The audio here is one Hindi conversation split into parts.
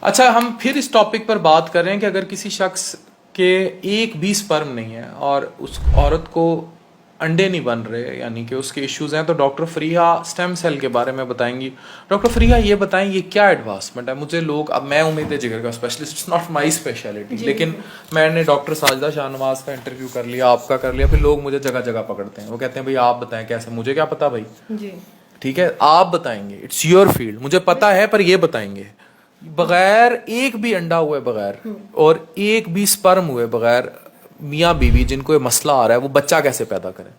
अच्छा, हम फिर इस टॉपिक पर बात कर रहे हैं कि अगर किसी शख्स के एक भी स्पर्म नहीं है और उस औरत को अंडे नहीं बन रहे, यानी कि उसके इश्यूज हैं, तो डॉक्टर फरीहा स्टेम सेल के बारे में बताएंगी। डॉक्टर फरीहा ये बताएं, ये क्या एडवांसमेंट है? मुझे लोग, अब मैं उम्मीद है जिगर का specialist, it's not my speciality, लेकिन मैंने डॉक्टर साजिदा शाहनवाज का इंटरव्यू कर लिया, आपका कर लिया, फिर लोग मुझे जगह जगह पकड़ते हैं, वो कहते हैं भाई आप बताएं कैसे। मुझे क्या पता भाई जी, ठीक है, आप बताएंगे, इट्स योर फील्ड, मुझे पता है, पर ये बताएंगे बगैर एक भी अंडा हुए बगैर और एक भी स्पर्म हुए बगैर मियाँ बीवी जिनको ये मसला आ रहा है वो बच्चा कैसे पैदा करें?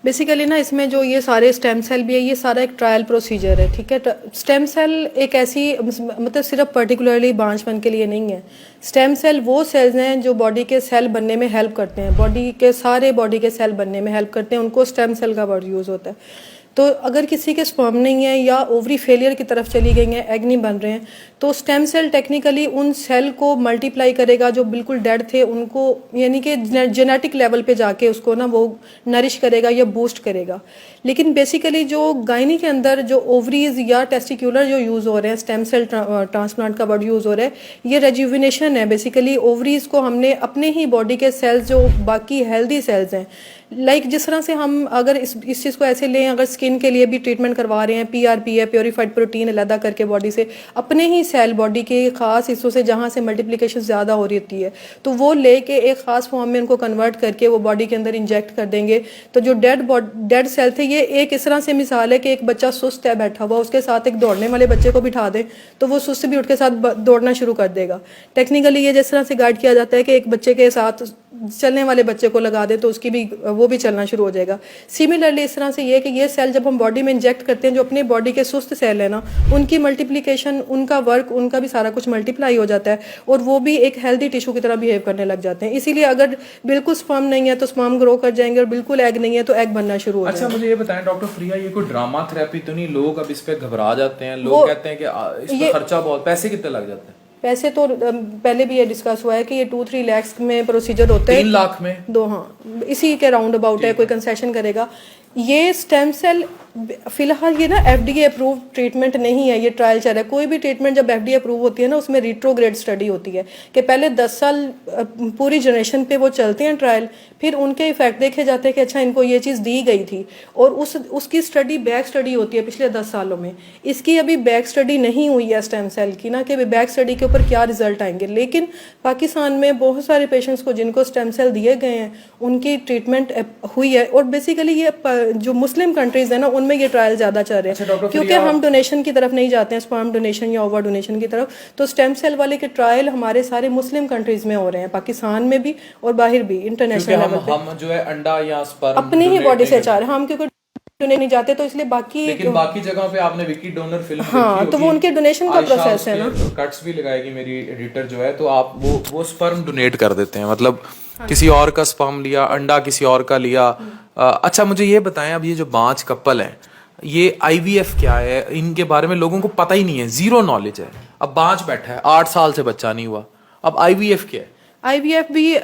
बेसिकली ना इसमें जो ये सारे स्टेम सेल भी है, ये सारा एक ट्रायल प्रोसीजर है, ठीक है। स्टेम सेल एक ऐसी मतलब सिर्फ पर्टिकुलरली बांझपन के लिए नहीं है। स्टेम सेल वो सेल्स हैं जो बॉडी के सेल बनने में हेल्प करते हैं, बॉडी के सारे बॉडी के सेल बनने में हेल्प करते हैं, उनको स्टेम सेल का वर्ड यूज़ होता है। तो अगर किसी के स्पर्म नहीं है या ओवरी फेलियर की तरफ चली गई हैं, एग नहीं बन रहे हैं, तो स्टेम सेल टेक्निकली उन सेल को मल्टीप्लाई करेगा जो बिल्कुल डेड थे उनको, यानी कि जेनेटिक लेवल पे जाके उसको ना वो नरिश करेगा या बूस्ट करेगा। लेकिन बेसिकली जो गायनी के अंदर जो ओवरीज या टेस्टिक्यूलर जो यूज़ हो रहे हैं, स्टेम सेल ट्रांसप्लांट का वर्ड यूज़ हो रहा है, ये रेजुविनेशन है। बेसिकली ओवरीज को हमने अपने ही बॉडी के सेल्स जो बाकी हेल्दी सेल्स हैं, लाइक जिस तरह से हम अगर इस चीज़ को ऐसे लें, अगर स्किन के लिए भी ट्रीटमेंट करवा रहे हैं, पीआरपी है, प्योरीफाइड प्रोटीन अलहदा करके बॉडी से, अपने ही सेल बॉडी के खास हिस्सों से जहाँ से मल्टीप्लिकेशन ज़्यादा हो रही होती है, तो वो लेके एक ख़ास फॉर्म में उनको कन्वर्ट करके वो बॉडी के अंदर इंजेक्ट कर देंगे। तो जो डेड सेल थे, ये एक इस तरह से मिसाल है कि एक बच्चा सुस्त है बैठा हुआ, उसके साथ एक दौड़ने वाले बच्चे को बिठा दें तो वो सुस्त भी उठ के साथ दौड़ना शुरू कर देगा। टेक्निकली ये जिस तरह से गाइड किया जाता है कि एक बच्चे के साथ चलने वाले बच्चे को लगा दे तो उसकी भी वो भी चलना शुरू हो जाएगा। सिमिलरली इस तरह से ये कि ये सेल जब हम बॉडी में इंजेक्ट करते हैं, जो अपने बॉडी के सुस्त सेल है ना, उनकी मल्टीप्लिकेशन, उनका वर्क, उनका भी सारा कुछ मल्टीप्लाई हो जाता है और वो भी एक हेल्दी टिश्यू की तरह बिहेव करने लग जाते हैं। इसीलिए अगर बिल्कुल स्पर्म नहीं है तो स्पर्म ग्रो कर जाएंगे और बिल्कुल एग नहीं है तो एग बनना शुरू हो जाएगा। अच्छा, मुझे ये बताएं डॉक्टर फ्रिया, ये कोई ड्रामा थेरेपी तो नहीं? लोग अब इस पे घबरा जाते हैं, लोग कहते हैं कि इस पे खर्चा बहुत, पैसे कितने लग जाते हैं? पैसे तो पहले भी ये डिस्कस हुआ है कि ये 2-3 लाख में प्रोसीजर होता है। 3 लाख में दो, हाँ, इसी के राउंड अबाउट है, कोई कंसेशन करेगा। ये स्टेम सेल फिलहाल ये ना एफडीए अप्रूव ट्रीटमेंट नहीं है, ये ट्रायल चल रहा है। कोई भी ट्रीटमेंट जब एफडीए अप्रूव होती है ना, उसमें रिट्रोग्रेड स्टडी होती है कि पहले 10 साल पूरी जनरेशन पे वो चलते हैं ट्रायल, फिर उनके इफेक्ट देखे जाते हैं कि अच्छा इनको ये चीज़ दी गई थी, और उसकी स्टडी बैक स्टडी होती है पिछले 10 सालों में। इसकी अभी बैक स्टडी नहीं हुई है स्टेम सेल की ना, कि बैक स्टडी के ऊपर क्या रिजल्ट आएंगे। लेकिन पाकिस्तान में बहुत सारे पेशेंट्स को जिनको स्टेम सेल दिए गए हैं उनकी ट्रीटमेंट हुई है, और बेसिकली ये जो मुस्लिम कंट्रीज है ना उनमें ये ट्रायल ज़्यादा चल रहे हैं, क्योंकि हम डोनेशन की तरफ नहीं जाते हैं, स्पर्म डोनेशन या ओवर डोनेशन की तरफ। तो स्टेम सेल वाले के ट्रायल हमारे सारे मुस्लिम कंट्रीज में हो रहे हैं, पाकिस्तान में भी और बाहर भी, इंटरनेशनल लेवल पे। हम जो है अंडा या स्पर्म अपनी ही बॉडी से चाह रहे हैं हम, क्योंकि डोनेट नहीं जाते तो इसलिए बाकी, लेकिन बाकी जगह पे आपने विकी डोनर फिल्म हाँ, तो वो उनके डोनेशन का प्रोसेस है ना। कट्स भी लगाएगी मेरी एडिटर जो है, तो आप वो स्पर्म डोनेट कर देते हैं, मतलब किसी और का स्पर्म लिया, अंडा किसी और का लिया। अच्छा, मुझे ये बताएं, अब ये जो 5 कपल हैं, ये आईवीएफ क्या है, इनके बारे में लोगों को पता ही नहीं है, जीरो नॉलेज है। अब बांझ बैठा है, 8 साल से बच्चा नहीं हुआ, अब आईवीएफ क्या है? आईवीएफ भी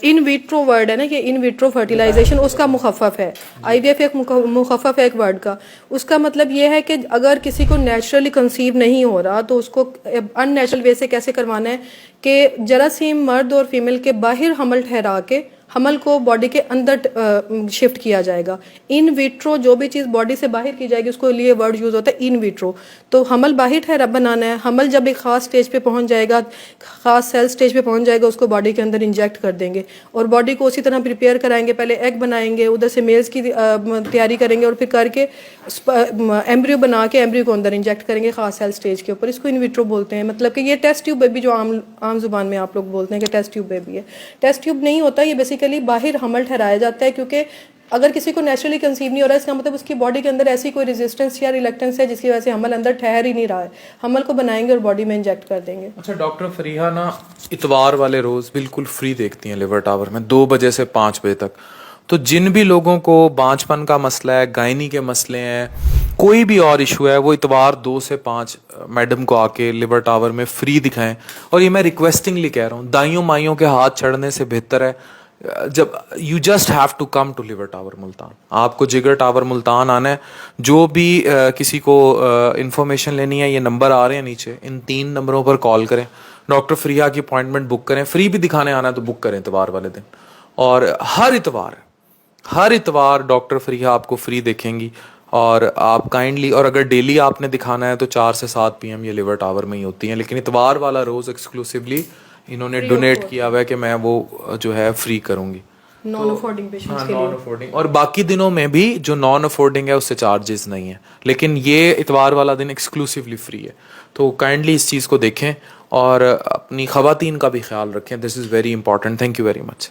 इन विट्रो वर्ड है ना, कि इन विट्रो फर्टिलाइजेशन, उसका मुखफ़फ़ है। आईवीएफ एक मुखफ़फ़ है एक वर्ड का। उसका मतलब ये है कि अगर किसी को नेचुरली कंसीव नहीं हो रहा तो उसको अननेचुरल वे से कैसे करवाना है, कि जरासीम मर्द और फीमेल के बाहर हमल ठहरा के हमल को बॉडी के अंदर शिफ्ट किया जाएगा। इन विट्रो जो भी चीज़ बॉडी से बाहर की जाएगी उसको लिए वर्ड यूज़ होता है इन विट्रो। तो हमल बाहर ठहरा बनाना है, हमल जब एक ख़ास स्टेज पे पहुंच जाएगा, ख़ास सेल स्टेज पे पहुंच जाएगा, उसको बॉडी के अंदर इंजेक्ट कर देंगे और बॉडी को उसी तरह प्रिपेयर कराएंगे। पहले एग बनाएंगे, उधर से मेल्स की तैयारी करेंगे और फिर करके एम्ब्रियो बना के एम्ब्रियो को अंदर इंजेक्ट करेंगे ख़ास सेल स्टेज के ऊपर। इसको इन विट्रो बोलते हैं। मतलब कि ये टेस्ट ट्यूब बेबी जो आम जुबान में आप लोग बोलते हैं कि टेस्ट ट्यूब बेबी है, टेस्ट ट्यूब नहीं होता, ये बेसिकली बाहर हमल ठहराया जाता है। क्योंकि अगर किसी को नेचुरली कंसीव नहीं हो रहा है, इसका मतलब उसकी बॉडी के अंदर ऐसी कोई रेजिस्टेंस या रिलक्टेंस है जिसकी वजह से हमल अंदर ठहर ही नहीं रहा है। हमल को बनाएंगे और बॉडी में इंजेक्ट कर देंगे। अच्छा डॉक्टर फरीहा ना, इतवार वाले रोज बिल्कुल फ्री देखती हैं लिवर टावर में 2 बजे से 5 बजे तक। तो जिन भी लोगों को बांझपन का मसला है, गायनी के मसले हैं, कोई भी और इशू है, वो इतवार 2 से 5 मैडम को आके लिवर टावर में फ्री दिखाएं। और ये मैं रिक्वेस्टिंगली कह रहा हूँ, दाइयों माइयों के हाथ चढ़ने से बेहतर है जब you just have to come to liver tower Multan, आपको जिगर टावर मुल्तान आना है। जो भी किसी को इंफॉर्मेशन लेनी है, ये नंबर आ रहे हैं नीचे, इन 3 नंबरों पर कॉल करें, डॉक्टर फ्रीहा की अपॉइंटमेंट बुक करें। फ्री भी दिखाने आना है तो बुक करें इतवार वाले दिन, और हर इतवार डॉक्टर फ्रीहा आपको फ्री देखेंगी। और आप काइंडली, और अगर डेली आपने दिखाना है तो 4 से 7 PM ये लिवर टावर में ही होती हैं, लेकिन इतवार वाला रोज़ एक्सक्लूसिवली इन्होंने डोनेट किया हुआ है कि मैं वो जो है फ्री करूंगी नॉन अफोर्डिंग पेशेंट्स के नॉन अफोर्डिंग। और बाकी दिनों में भी जो नॉन अफोर्डिंग है उससे चार्जेस नहीं है, लेकिन ये इतवार वाला दिन एक्सक्लूसिवली फ्री है। तो काइंडली इस चीज़ को देखें और अपनी ख़वातीन का भी ख्याल रखें। This is very important. Thank you very much.